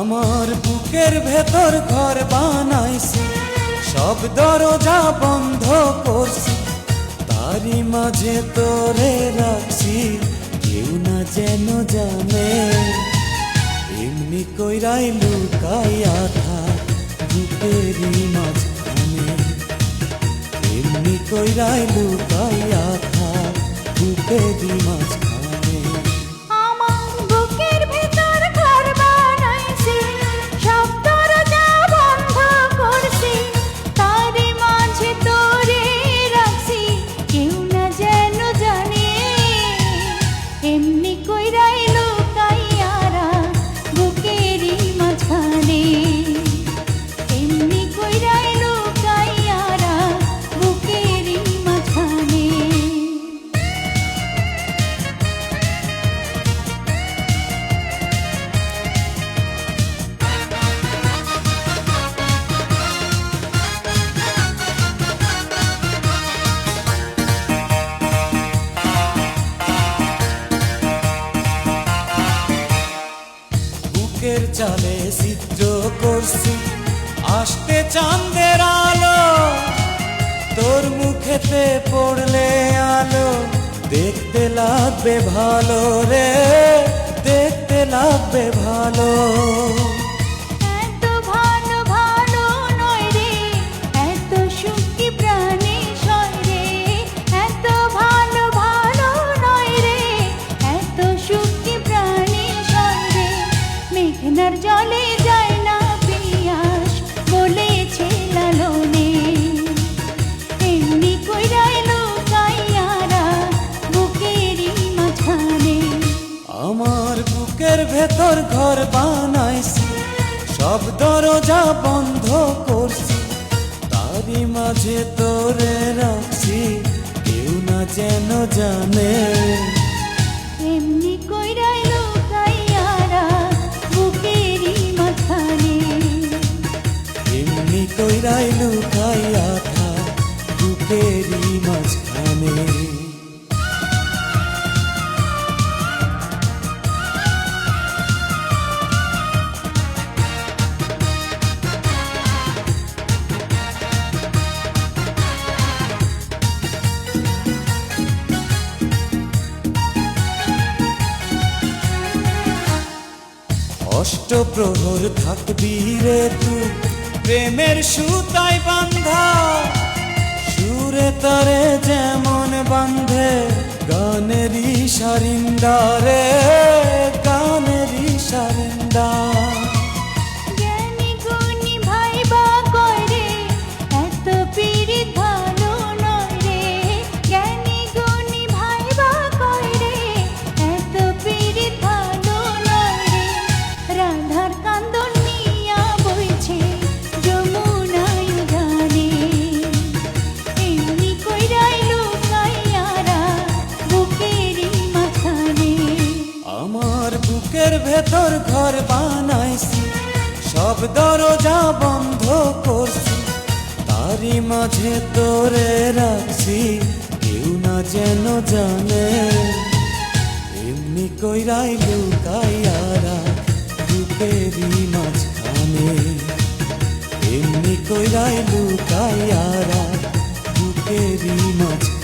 আমার বুকের ভেতর ঘর বানাইছি, সব দরজা বন্ধ করছি, তারই মাঝে তোরে রাখছি, কেউ না যেন জানে। এমনি কইরাই লুকাইয়া থাক বুকেরই মাঝখানে, এমনি কইরাই লুকাইয়া থাক বুকেরই মাঝখানে। বুকের চালে চিত্র করছি, আসতে চাঁদের আলো, তোর মুখেতে পড়লে আলো, দেখতে লাগবে ভালো রে, দেখতে লাগবে ভালো। জলে যায় না পিয়াস বলেছে লালনে, এমনি কইরাই লুকাইয়ারা বুকেরই মাঝখানে। আমার বুকের ভেতর ঘর বানাইছি, সব দরজা বন্ধ করছি, তারই মাঝে তোরে রাখছি, কেউ না যেন জানে। এমনি কইরাই লুকাইয়ারা বুকেরই মাঝখানে, এমনি কইরাই লুকাইয়া থাক বুকেরই মাঝখানে। অষ্টপ্রহর থাকবি রে তুই প্রেমের সুতায় বান্ধা, সুরে তারে যেমন বান্ধে গানেরই সারিন্দা রে, গানেরই সারিন্দা। বুকের ভেতর ঘর বানাইছি, সব দরজা বন্ধ করছি, তারই মাঝে তোরে রাখছি, কেউ না যেন জানে। এমনি কইরাই লুকাইয়ারা বুকেরই মাঝখানে, এমনি কইরাই লুকাইয়ারা বুকেরই মাঝখানে।